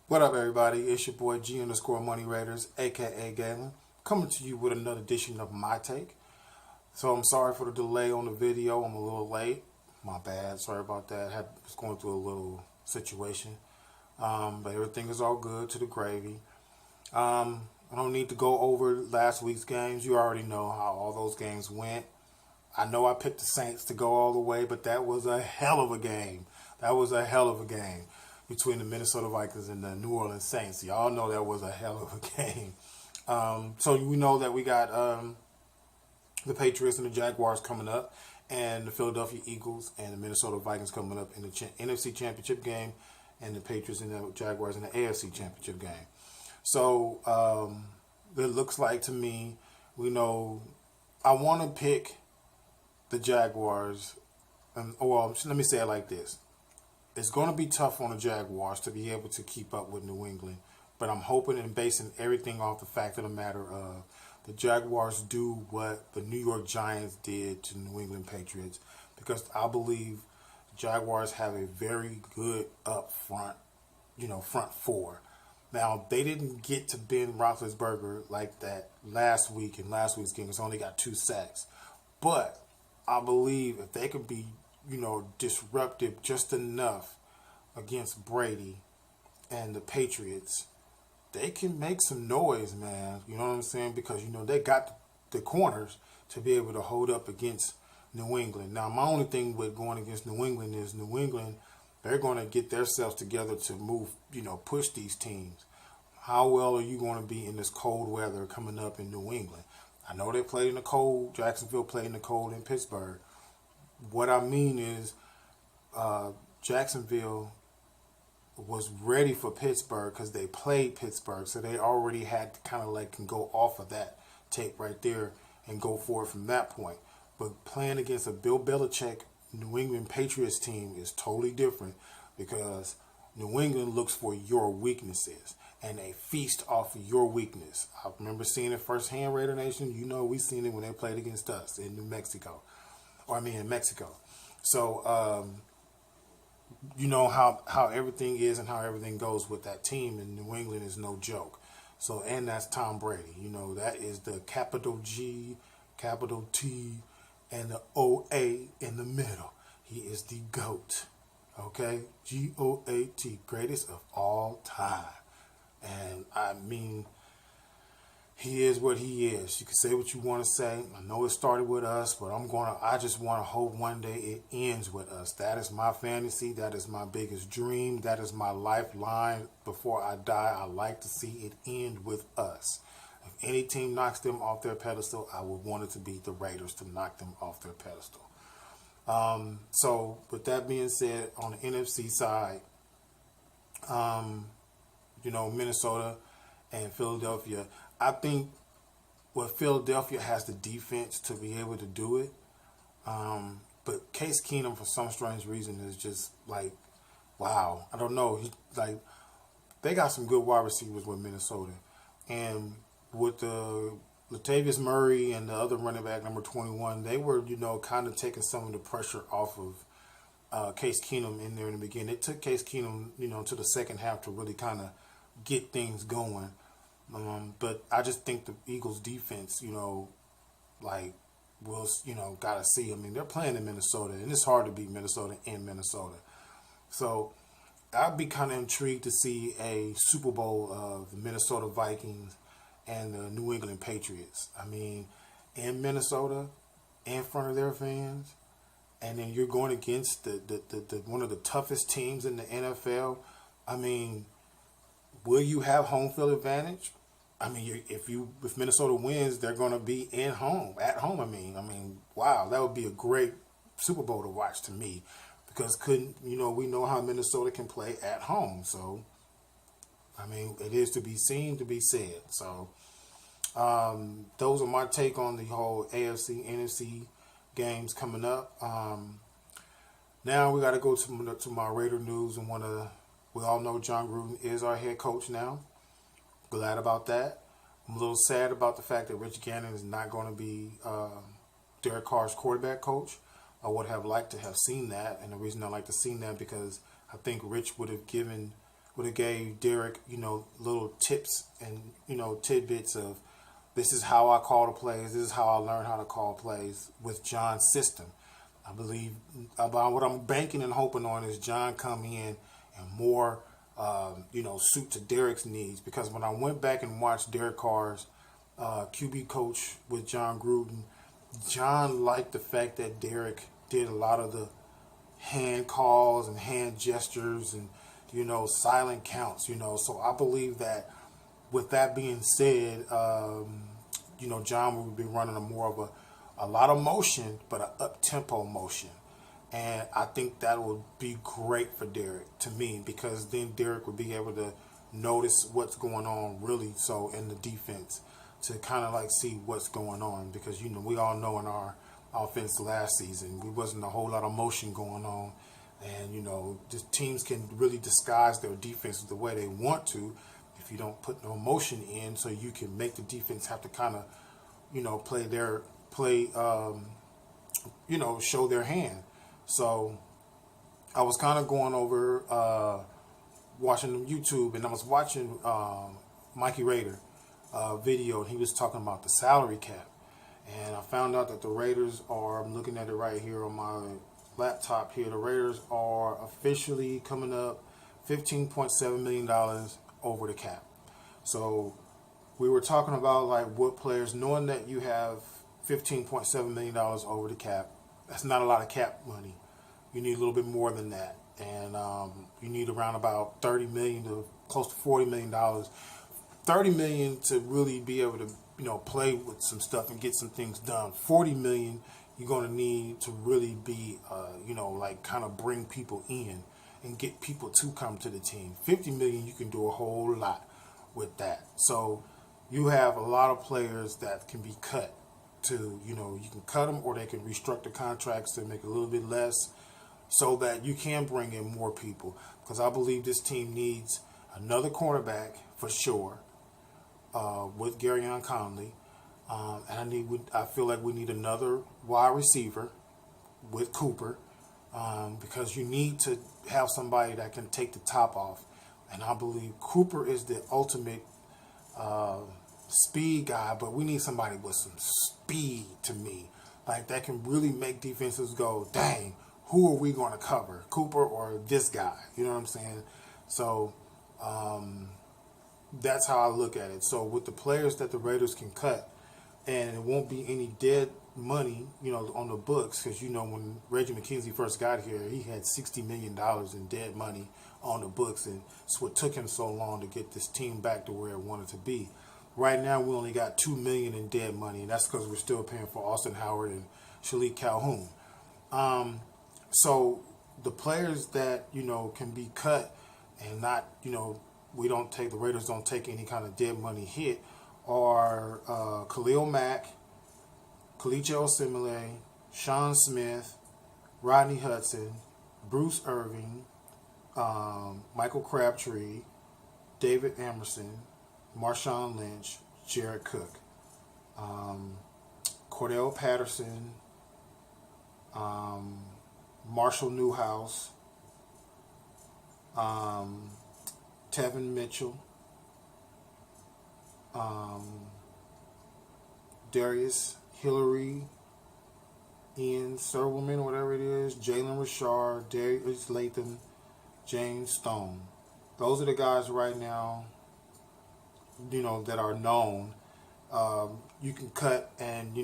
What up, everybody? It's your boy G_Money Raiders, aka Galen, coming to you with another edition of My Take. So I'm sorry for the delay on the video. I'm a little late. My bad. Sorry about that. Was going through a little situation, but everything is all good to the gravy. I don't need to go over last week's games. You already know how all those games went. I know I picked the Saints to go all the way, but that was a hell of a game. That was a hell of a game between the Minnesota Vikings and the New Orleans Saints. Y'all know that was a hell of a game. So we know that we got the Patriots and the Jaguars coming up, and the Philadelphia Eagles and the Minnesota Vikings coming up in the NFC Championship game, and the Patriots and the Jaguars in the AFC Championship game. So it looks like to me, I want to pick the Jaguars. Well, let me say it like this. It's going to be tough on the Jaguars to be able to keep up with New England, but I'm hoping and basing everything off the fact of the matter of the Jaguars do what the New York Giants did to New England Patriots, because I believe the Jaguars have a very good up front, front four. Now, they didn't get to Ben Roethlisberger like that last week in last week's game. It's only got 2 sacks. But I believe if they could be, disruptive just enough against Brady and the Patriots, they can make some noise, man. You know what I'm saying? Because, they got the corners to be able to hold up against New England. Now, my only thing with going against New England is they're going to get themselves together to move, push these teams. How well are you going to be in this cold weather coming up in New England? I know they played in the cold. Jacksonville played in the cold in Pittsburgh. What I mean is Jacksonville was ready for Pittsburgh because they played Pittsburgh. So they already had to kind of can go off of that tape right there and go forward from that point. But playing against a Bill Belichick New England Patriots team is totally different, because New England looks for your weaknesses and they feast off of your weakness. I remember seeing it firsthand, Raider Nation. We seen it when they played against us in Mexico. So, you know how everything is and how everything goes with that team, and New England is no joke. So, and that's Tom Brady. That is the capital G, capital T, and the O-A in the middle. He is the GOAT. Okay? G-O-A-T. Greatest of all time. And I mean, he is what he is. You can say what you want to say. I know it started with us, but I just want to hope one day it ends with us. That is my fantasy. That is my biggest dream. That is my lifeline. Before I die, I like to see it end with us. If any team knocks them off their pedestal, I would want it to be the Raiders to knock them off their pedestal. So with that being said, on the NFC side, Minnesota and Philadelphia, I think Philadelphia has the defense to be able to do it. But Case Keenum, for some strange reason, is just wow. I don't know. They got some good wide receivers with Minnesota. And with the Latavius Murray and the other running back, number 21, they were, kind of taking some of the pressure off of Case Keenum in there in the beginning. It took Case Keenum, to the second half to really kind of get things going. But I just think the Eagles defense, we'll, got to see. I mean, they're playing in Minnesota, and it's hard to beat Minnesota in Minnesota. So I'd be kind of intrigued to see a Super Bowl of the Minnesota Vikings and the New England Patriots. I mean, in Minnesota, in front of their fans, and then you're going against the one of the toughest teams in the NFL. I mean, will you have home field advantage? I mean, if Minnesota wins, they're going to be at home. I mean, wow, that would be a great Super Bowl to watch to me, because we know how Minnesota can play at home. So, I mean, it is to be seen, to be said. So, those are my take on the whole AFC, NFC games coming up. Now we got to go to my Raider news, and we all know John Gruden is our head coach now. Glad about that. I'm a little sad about the fact that Rich Gannon is not going to be Derek Carr's quarterback coach. I would have liked to have seen that, and the reason I like to see that because I think Rich would have given would have gave Derek, little tips and, tidbits of this is how I call the plays, this is how I learned how to call plays with John's system. I believe about what I'm banking and hoping on is John come in and more, suit to Derek's needs. Because when I went back and watched Derek Carr's QB coach with John Gruden, John liked the fact that Derek did a lot of the hand calls and hand gestures and, silent counts, So I believe that with that being said, John would be running a lot of motion, but an up-tempo motion. And I think that would be great for Derek, to me, because then Derek would be able to notice what's going on really so in the defense to kind of like see what's going on. Because, we all know in our offense last season, we wasn't a whole lot of motion going on. And, the teams can really disguise their defense the way they want to if you don't put no motion in, so you can make the defense have to kind of, show their hand. So I was kind of going over, watching YouTube, and I was watching Mikey Rader video, and he was talking about the salary cap. And I found out that the Raiders are, I'm looking at it right here on my laptop here, the Raiders are officially coming up $15.7 million over the cap. So we were talking about like what players, knowing that you have $15.7 million over the cap, that's not a lot of cap money. You need a little bit more than that. And you need around about $30 million to close to $40 million. $30 million to really be able to, play with some stuff and get some things done. $40 million you're going to need to really be, kind of bring people in and get people to come to the team. $50 million, you can do a whole lot with that. So you have a lot of players that can be cut to, you can cut them or they can restructure the contracts to make a little bit less so that you can bring in more people. Because I believe this team needs another cornerback for sure with Garyon Conley. And I feel like we need another wide receiver with Cooper because you need to have somebody that can take the top off. And I believe Cooper is the ultimate speed guy, but we need somebody with some speed to me. Like that can really make defenses go, dang, who are we going to cover? Cooper or this guy? You know what I'm saying? So that's how I look at it. So with the players that the Raiders can cut, and it won't be any dead money, on the books, because, when Reggie McKenzie first got here, he had $60 million in dead money on the books, and it's what took him so long to get this team back to where it wanted to be. Right now, we only got $2 million in dead money, and that's because we're still paying for Austin Howard and Shalik Calhoun. So the players that, can be cut and not, the Raiders don't take any kind of dead money hit are Khalil Mack, Kalichi Osemele, Sean Smith, Rodney Hudson, Bruce Irving, Michael Crabtree, David Emerson, Marshawn Lynch, Jared Cook, Cordell Patterson, Marshall Newhouse, Tevin Mitchell, Darius Hillary, Ian Servelman, whatever it is, Jalen Richard, Darius Latham, James Stone. Those are the guys right now, that are known. You can cut and,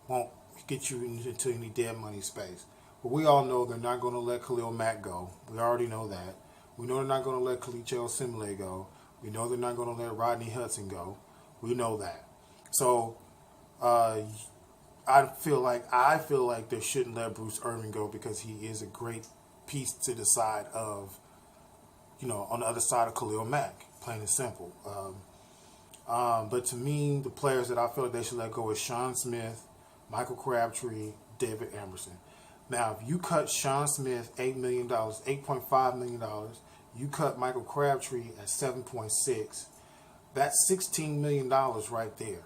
won't get you into any dead money space. But we all know they're not going to let Khalil Mack go. We already know that. We know they're not going to let Kalichi Osemele go. We know they're not going to let Rodney Hudson go. We know that. So I feel like they shouldn't let Bruce Irvin go because he is a great piece to the side of, on the other side of Khalil Mack, plain and simple. But to me, the players that I feel like they should let go is Sean Smith, Michael Crabtree, David Emerson. Now, if you cut Sean Smith $8.5 million, you cut Michael Crabtree at $7.6, that's $16 million right there.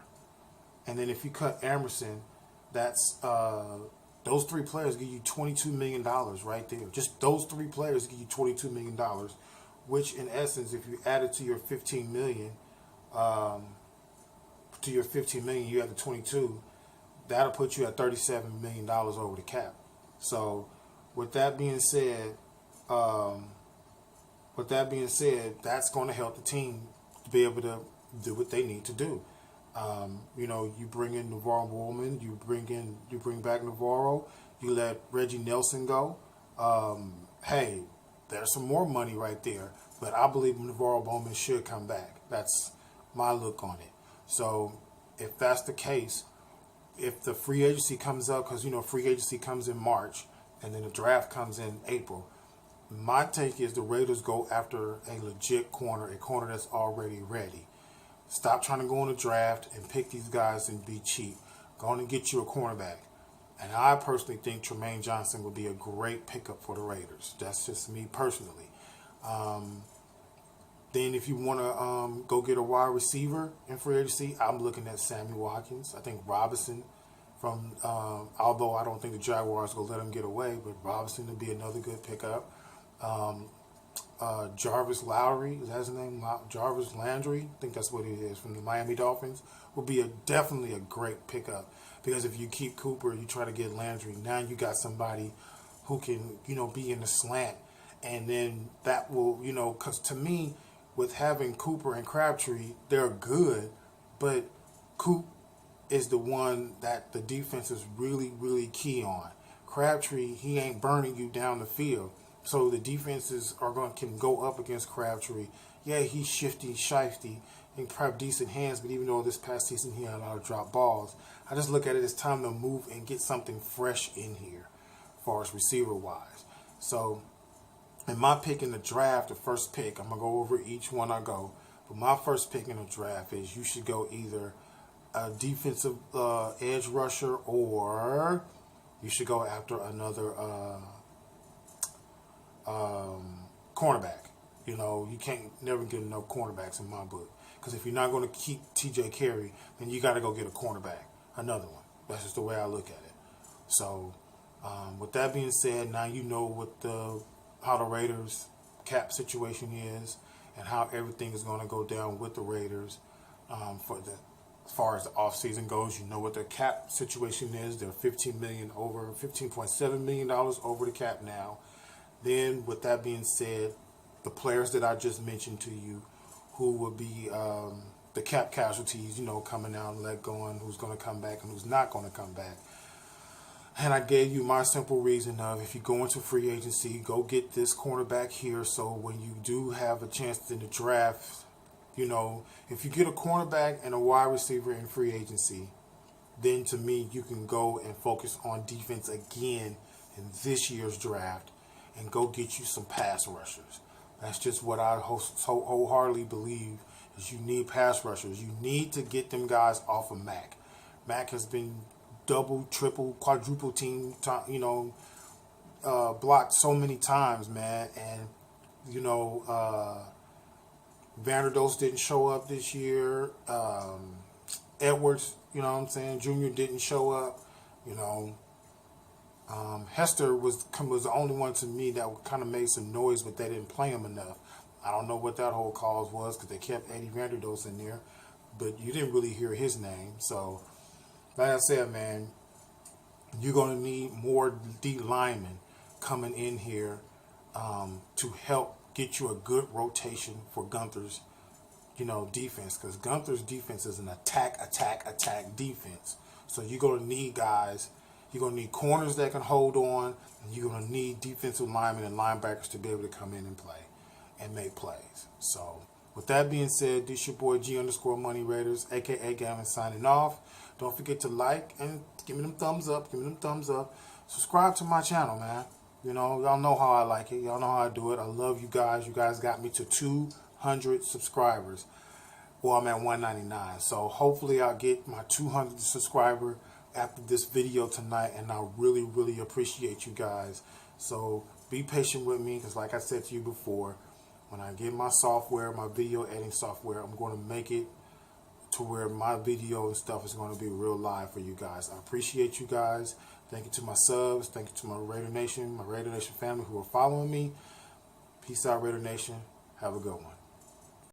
And then if you cut Emerson, that's those three players give you $22 million right there. Just those three players give you $22 million which in essence, if you add it to your 15 million, you have the 22. That'll put you at $37 million over the cap. So, with that being said, that's going to help the team to be able to do what they need to do. You bring in Navarro Bowman, you bring back Navarro, you let Reggie Nelson go. Hey, there's some more money right there, but I believe Navarro Bowman should come back. That's my look on it. So if that's the case, if the free agency comes up, because free agency comes in March and then the draft comes in April, my take is the Raiders go after a legit corner, a corner that's already ready. Stop trying to go in the draft and pick these guys and be cheap. Go on and get you a cornerback. And I personally think Tremaine Johnson will be a great pickup for the Raiders. That's just me personally. Then if you want to go get a wide receiver in free agency, I'm looking at Sammy Watkins. I think Robinson from, although I don't think the Jaguars will let him get away, but Robinson would be another good pickup. Jarvis Lowry, is that his name? Jarvis Landry, I think that's what he is, from the Miami Dolphins, will be definitely a great pickup. Because if you keep Cooper, you try to get Landry, now you got somebody who can, be in the slant. And then that will, because to me, with having Cooper and Crabtree, they're good, but Coop is the one that the defense is really, really key on. Crabtree, he ain't burning you down the field. So the defenses can go up against Crabtree. Yeah, he's shifty, and probably decent hands, but even though this past season he had a lot of drop balls, I just look at it as time to move and get something fresh in here as far as receiver-wise. So in my pick in the draft, the first pick, I'm going to go over each one I go, but my first pick in the draft is you should go either a defensive edge rusher or you should go after another cornerback. You can't never get enough cornerbacks in my book. Because if you're not going to keep TJ Carey, then you got to go get a cornerback, another one. That's just the way I look at it. So, with that being said, now you know what how the Raiders cap situation is and how everything is going to go down with the Raiders as far as the offseason goes. You know what their cap situation is. They're $15.7 million over the cap now. Then, with that being said, the players that I just mentioned to you, who will be the cap casualties, coming out and let go, and who's going to come back and who's not going to come back. And I gave you my simple reason of, if you go into free agency, go get this cornerback here, so when you do have a chance in the draft, if you get a cornerback and a wide receiver in free agency, then to me, you can go and focus on defense again in this year's draft and go get you some pass rushers. That's just what I so wholeheartedly believe, is you need pass rushers. You need to get them guys off of Mac. Mac has been double, triple, quadruple team, blocked so many times, man. And, Vanderdos didn't show up this year. Edwards, Junior didn't show up. Hester was the only one to me that kind of made some noise, but they didn't play him enough. I don't know what that whole cause was, because they kept Eddie Vanderdos in there, but you didn't really hear his name. So, like I said, man, you're going to need more D linemen coming in here to help get you a good rotation for Gunther's, defense, because Gunther's defense is an attack defense. So you're going to need guys. You're going to need corners that can hold on, and you're going to need defensive linemen and linebackers to be able to come in and play and make plays. So, with that being said, this your boy G_Money Raiders, a.k.a. Gavin, signing off. Don't forget to like and give me them thumbs up. Subscribe to my channel, man. Y'all know how I like it. Y'all know how I do it. I love you guys. You guys got me to 200 subscribers. Well, I'm at 199. So, hopefully I'll get my 200 subscriber after this video tonight, and I really, really appreciate you guys. So be patient with me, because like I said to you before, when I get my software, my video editing software, I'm going to make it to where my video and stuff is going to be real live for you guys. I appreciate you guys. Thank you to my subs. Thank you to my Raider Nation family who are following me. Peace out, Raider Nation. Have a good one.